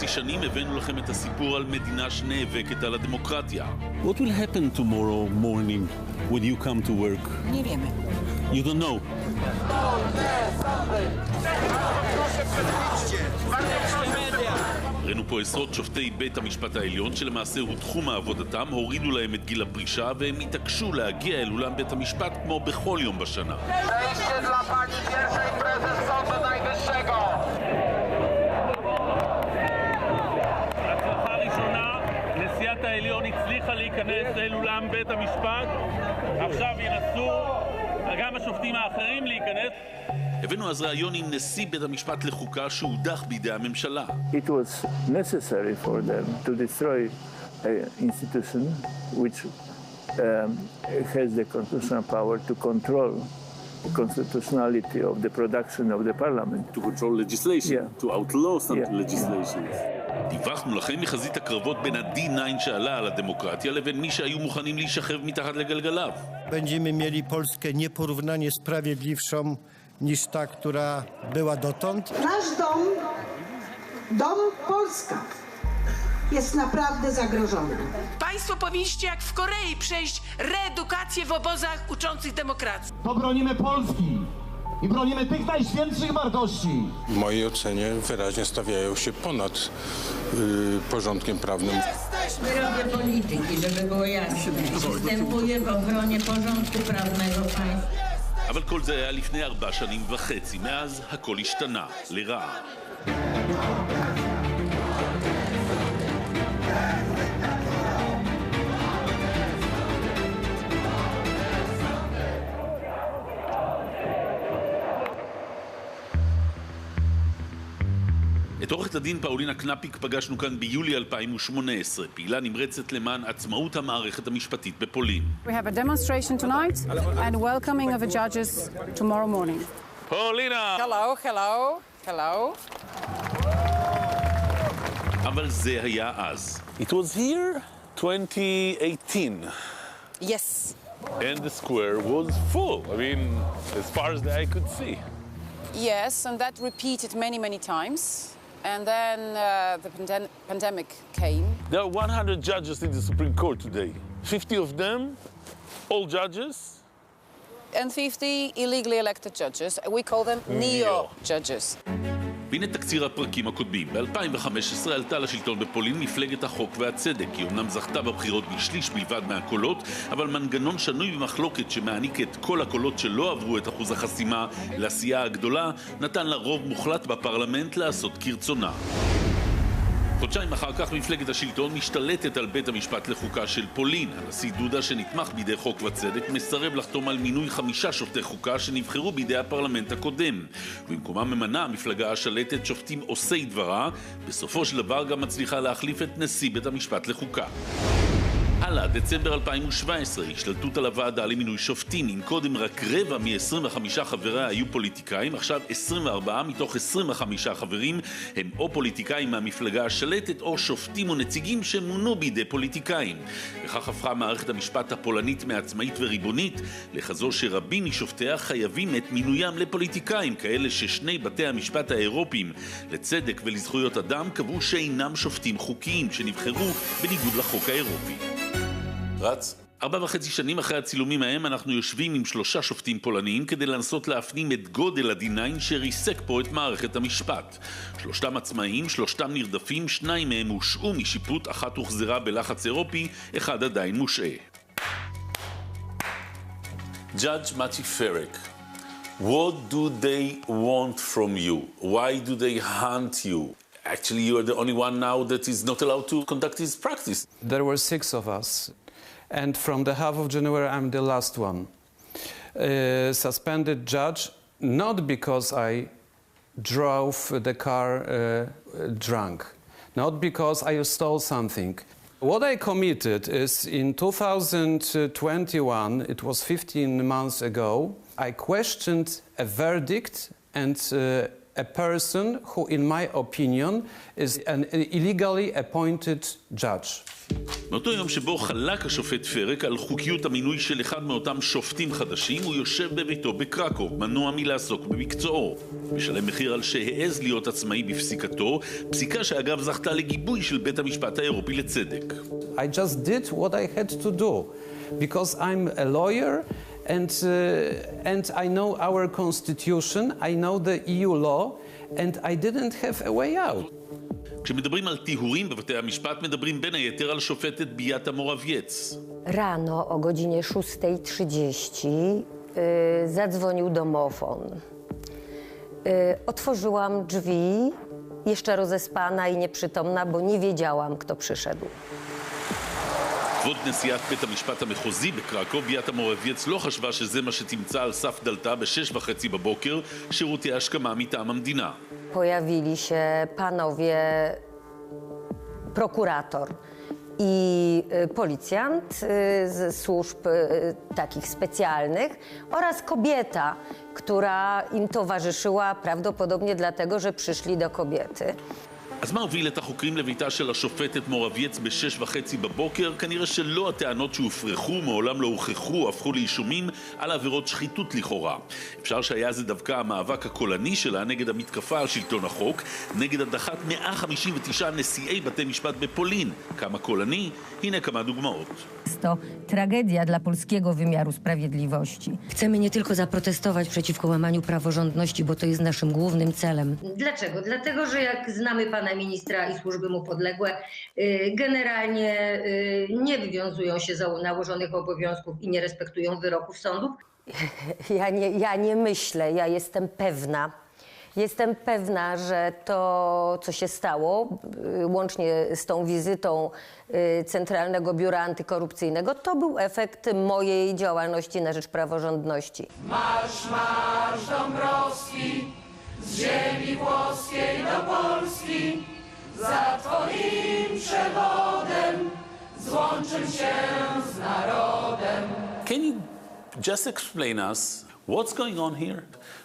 שנים הבאנו לכם את הסיפור על מדינה שנאבקת על הדמוקרטיה. What will happen tomorrow morning when you come to work? Nie wiemy. You don't know. ראינו פה עשרות שופטי בית המשפט העליון שלמעשה הודחו מעבודתם, הורידו להם את גיל הפרישה והם התעקשו להגיע אל אולם בית המשפט כמו בכל יום בשנה. הצלחה ראשונה, נשיאת העליון הצליחה להיכנס אל אולם בית המשפט, עכשיו ינסו גם השופטים האחרים להיכנס. הבאנו אז ראיון עם נשיא בית המשפט לחוקה שהודח בידי הממשלה. It was necessary for them to destroy an institution which has the constitutional power to control the constitutionality of the production of the parliament. To control legislation, to outlaw some legislation. דיווחנו לכם מחזית הקרבות בין ה-D9 שעלה על הדמוקרטיה לבין מי שהיו מוכנים להישכב מתחת לגלגליו. Będziemy mieli Polskę nieporównanie sprawiedliwszą niż ta, która była dotąd. Nasz dom Polska jest naprawdę zagrożony. Państwo powinniście jak w Korei przejść reedukację w obozach uczących demokracji. To bronimy Polski i bronimy tych najświętszych wartości. W mojej ocenie wyraźnie stawiają się ponad porządkiem prawnym. Nie robię polityki, żeby było jasne. Występuję w obronie porządku prawnego państwa. אבל כל זה היה לפני 4 שנים וחצי, מאז הכל השתנה, לרעה. את עורכת הדין פאולינה קנפיק פגשנו כאן ביולי 2018, פעילה נמרצת למען עצמאות המערכת המשפטית בפולין. We have a demonstration tonight and welcoming of the judges tomorrow morning. פאולינה! Hello. אבל זה היה אז. It was here 2018. Yes. And the square was full. I mean, as far as the eye could see. Yes, and that repeated many times. And then the pandemic came. There are 100 judges in the Supreme Court today. 50 of them, all judges. And 50 illegally elected judges. We call them neo-judges. והנה תקציר הפרקים הקודמים. ב-2015 עלתה לשלטון בפולין מפלגת החוק והצדק. היא אומנם זכתה בבחירות בשליש בלבד מהקולות, אבל מנגנון שנוי במחלוקת שמעניק את כל הקולות שלא עברו את אחוז החסימה לסיעה הגדולה, נתן לה רוב מוחלט בפרלמנט לעשות כרצונה. חודשיים אחר כך מפלגת השלטון משתלטת על בית המשפט לחוקה של פולין. הנשיא דודה שנתמך בידי חוק וצדק מסרב לחתום על מינוי 5 שופטי חוקה שנבחרו בידי הפרלמנט הקודם. ובמקומם ממנה המפלגה השלטת שופטים עושי דברה, בסופו של דבר גם מצליחה להחליף את נשיא בית המשפט לחוקה. הלאה, דצמבר 2017, השתלטות על הוועדה למינוי שופטים. אם קודם רק רבע מ-25 חבריה היו פוליטיקאים, עכשיו 24 מתוך 25 חברים הם או פוליטיקאים מהמפלגה השלטת או שופטים או נציגים שמונו בידי פוליטיקאים. וכך הפכה מערכת המשפט הפולנית מעצמאית וריבונית לכזו שרבים משופטיה חייבים את מינוים לפוליטיקאים, כאלה ששני בתי המשפט האירופיים לצדק ולזכויות אדם קבעו שאינם שופטים חוקיים שנבחרו בניגוד לחוק האירופי. רץ. 4.5 שנים אחרי הצילומים ההם אנחנו יושבים עם 3 שופטים פולניים כדי לנסות להפנים את גודל ה-D9 שריסק פה את מערכת המשפט. 3 עצמאיים, 3 נרדפים, 2 מהם הושעו משיפוט, 1 הוחזרה בלחץ אירופי, 1 עדיין מושעה. Judge Maciej Ferek, what do they want from you? Why do they hunt you? Actually, you are the only one now that is not allowed to conduct his practice. There were 6 of us. And from the half of January, I'm the last one. Suspended judge, not because I drove the car drunk, not because I stole something. What I committed is in 2021, it was 15 months ago, I questioned a verdict and a person who, in my opinion, is an illegally appointed judge. מאותו יום שבו חלק השופט פרק על חוקיות המינוי של אחד מאותם שופטים חדשים, הוא יושב בביתו בקרקוב, מנוע מלעסוק במקצועו. משלם מחיר על שהעז להיות עצמאי בפסיקתו, פסיקה שאגב זכתה לגיבוי של בית המשפט האירופי לצדק. I just did what I had to do, because I'm a lawyer and I know our constitution, I know the EU law, and I didn't have a way out. כשמדברים על טיהורים בבתי המשפט, מדברים בין היתר על שופטת ביאטה מורוויץ. Rano o godzinie 6:30 zadzwonił domofon. Otworzyłam drzwi, jeszcze rozespana i nieprzytomna, bo nie wiedziałam, kto przyszedł. כבוד נשיאת בית המשפט המחוזי בקרקוב, ביאטה מורוויץ לא חשבה שזה מה שתמצא על סף דלתה ב-6:30 בבוקר, שירותי השכמה מטעם המדינה. Pojawili się panowie prokurator i policjant z służb takich specjalnych oraz kobieta, która im towarzyszyła prawdopodobnie dlatego, że przyszli do kobiety. אז מה הוביל את החוקרים לביתה של השופטת מורוויץ ב-6:30 בבוקר? כנראה שלא הטענות שהופרכו, מעולם לא הוכחו, הפכו לאישומים על עבירות שחיתות לכאורה. אפשר שהיה זה דווקא המאבק הקולני שלה נגד המתקפה על שלטון החוק, נגד הדחת 159 נשיאי בתי משפט בפולין. כמה קולני? הנה כמה דוגמאות. To tragedia dla polskiego wymiaru sprawiedliwości. Chcemy nie tylko zaprotestować przeciwko łamaniu praworządności, bo to jest naszym głównym celem. Dlaczego? Dlatego, że jak znamy pana ministra i służby mu podległe, generalnie nie wywiązują się z nałożonych obowiązków i nie respektują wyroków sądów. Ja nie myślę, ja jestem pewna. Jestem pewna, że to, co się stało, łącznie z tą wizytą Centralnego Biura Antykorupcyjnego, to był efekt mojej działalności na rzecz praworządności. Marsz, marsz Dąbrowski, z ziemi włoskiej do Polski, za twoim przewodem złączym się z narodem. Can you just explain us what's going on here?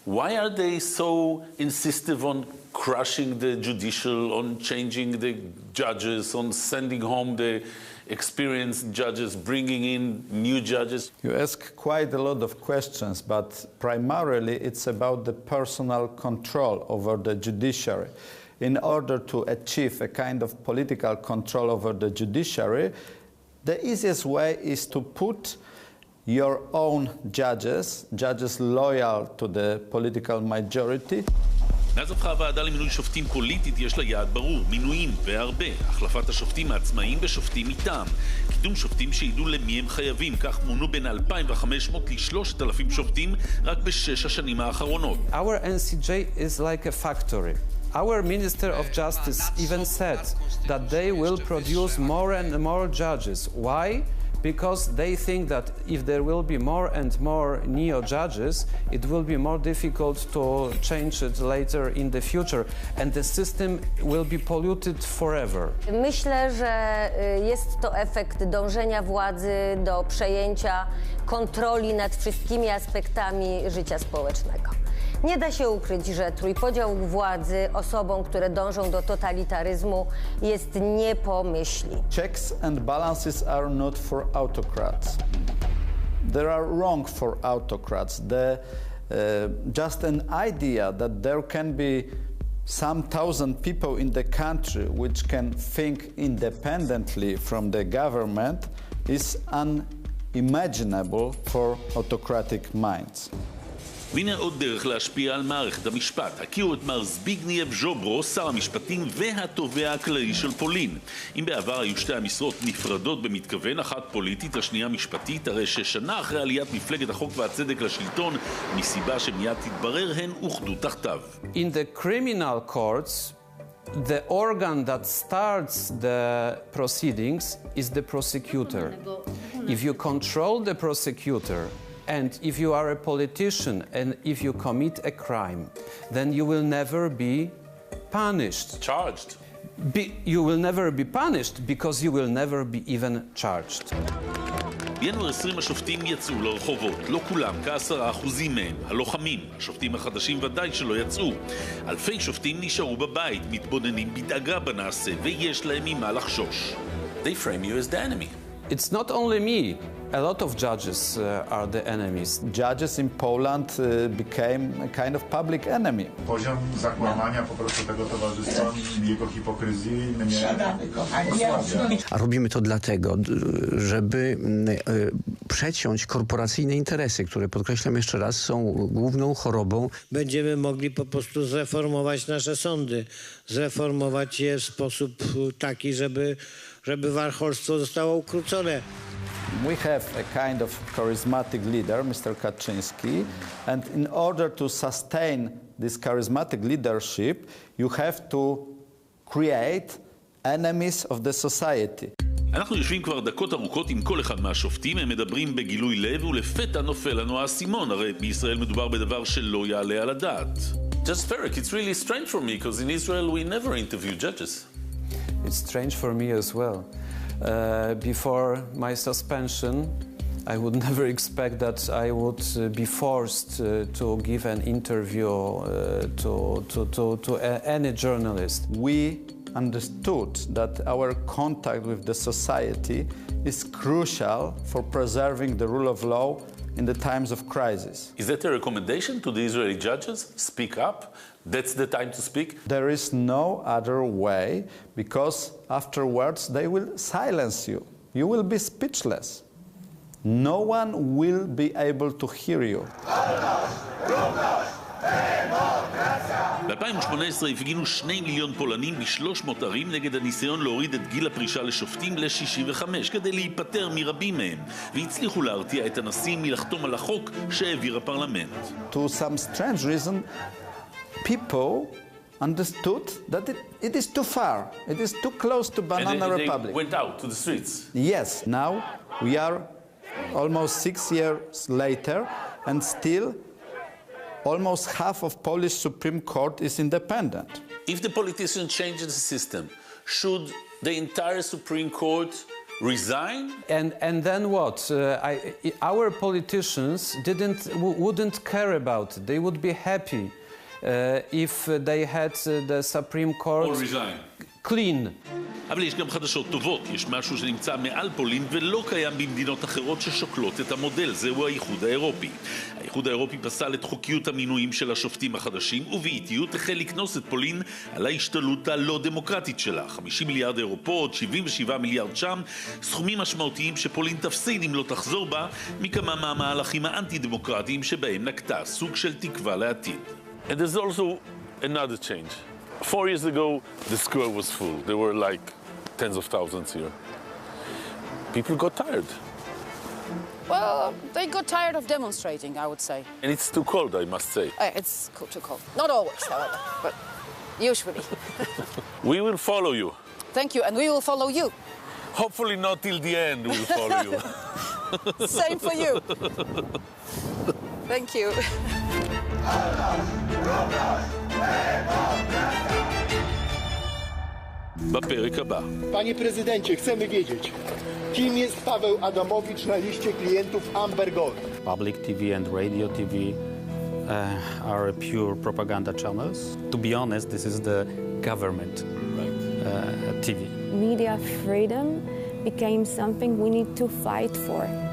Why are they so insistent on crushing the judicial, on changing the judges, on sending home the experienced judges, bringing in new judges? You ask quite a lot of questions, but primarily it's about the personal control over the judiciary. In order to achieve a kind of political control over the judiciary, the easiest way is to put your own judges loyal to the political majority. מאז הפכה הוועדה למינוי שופטים פוליטית יש לה יעד ברור, מינויים והרבה, החלפת השופטים העצמאיים בשופטים מטעם, קידום שופטים שידעו למי הם חייבים, כך מונו בין 2,500 ל-3,000 שופטים רק בשש השנים האחרונות. Our NCJ is like a factory. Our Minister of Justice even said that they will produce more and more judges. Why? Because they think that if there will be more and more neo-judges, it will be more difficult to change it later in the future, and the system will be polluted forever. Myślę, że jest to efekt dążenia władzy do przejęcia kontroli nad wszystkimi aspektami życia społecznego. Nie da się ukryć, że trójpodział władzy osobom, które dążą do totalitaryzmu, jest nie po myśli. Checks and balances are not for autocrats. They are wrong for autocrats. Just an idea that there can be some thousand people in the country which can think independently from the government is unimaginable for autocratic minds. והנה עוד דרך להשפיע על מערכת המשפט. הכירו את מר זביגנייב ז'וברו, שר המשפטים והתובע הכללי של פולין. אם בעבר היו שתי המשרות נפרדות במתכוון, אחת פוליטית, השנייה משפטית, הרי ששנה אחרי עליית מפלגת החוק והצדק לשלטון, מסיבה שמיד תתברר, הן אוחדו תחתיו. In the criminal courts, the organ that starts the proceedings is the prosecutor. If you control the prosecutor, and if you are a politician and if you commit a crime, then you will never be punished. Charged. You will never be punished because you will never be even charged. בינואר 20 השופטים יצאו לרחובות, לא כולם, כ10% מהם, הלוחמים, השופטים החדשים ודאי שלא יצאו. אלפי שופטים נשארו בבית, מתבוננים בדאגה בנעשה, ויש להם ממה לחשוש. They frame you as the enemy. It's not only me. A lot of judges are the enemies. Judges in Poland became a kind of public enemy. Poziom zakłamania po prostu tego towarzystwa, jego hipokryzji A robimy to dlatego, żeby przeciąć korporacyjne interesy, które, podkreślam jeszcze raz, są główną chorobą. Będziemy mogli po prostu zreformować nasze sądy, zreformować je w sposób taki, żeby warcholstwo zostało ukrócone. We have a kind of charismatic leader, Mr. Kaczynski, and in order to sustain this charismatic leadership, you have to create enemies of the society. אנחנו יושבים כבר דקות ארוכות עם כל אחד מהשופטים, הם מדברים בגילוי לב ולפתע נופל לנו האסימון, הרי בישראל מדובר בדבר שלא יעלה על הדעת. Just Ferrick, it's really strange for me because in Israel we never interview judges. It's strange for me as well. Before my suspension, I would never expect that I would be forced to give an interview to any journalist. We understood that our contact with the society is crucial for preserving the rule of law in the times of crisis. Is that a recommendation to the Israeli judges? Speak up. That's the time to speak? There is no other way, because afterwards they will silence you. You will be speechless. No one will be able to hear you. ב-2018 הפגינו 2 מיליון פולנים ב300 ערים נגד הניסיון להוריד את גיל הפרישה לשופטים ל-65 כדי להיפטר מרבים מהם, והצליחו להרתיע את הנשיא מלחתום על החוק שהעביר הפרלמנט. To some strange reason, people understood that it is too far. It is too close to Banana Republic. They went out to the streets. Yes, now we are almost 6 years later and still almost half of Polish Supreme Court is independent. If the politician changes the system, should the entire Supreme Court resign? And then what? Our politicians wouldn't care about it. They would be happy if they had the Supreme Court clean. אבל יש גם חדשות טובות, יש משהו שנמצא מעל פולין ולא קיים במדינות אחרות ששוקלות את המודל, זהו האיחוד האירופי. האיחוד האירופי פסל את חוקיות המינויים של השופטים החדשים, ובאיטיות החל לקנוס את פולין על ההשתלות הלא דמוקרטית שלה. 50 מיליארד אירופות, 77 מיליארד שם, סכומים משמעותיים שפולין תפסיד אם לא תחזור בה מכמה מהמהלכים האנטי-דמוקרטיים שבהם נקטה, סוג של תקווה לעתיד. And there's also another change. 4 years ago, the square was full. There were like tens of thousands here. People got tired. Well, they got tired of demonstrating, I would say. And it's too cold, I must say. It's too cold. Not always, however, but usually. We will follow you. Thank you, and we will follow you. Hopefully not till the end we'll follow you. Same for you. Thank you. בפרק הבא. Panie prezydencie, chcemy wiedzieć, kim jest Paweł Adamowicz na liście klientów Amber Gold? Public TV and radio TV are pure propaganda channels. To be honest, this is the government TV. Media freedom became something we need to fight for.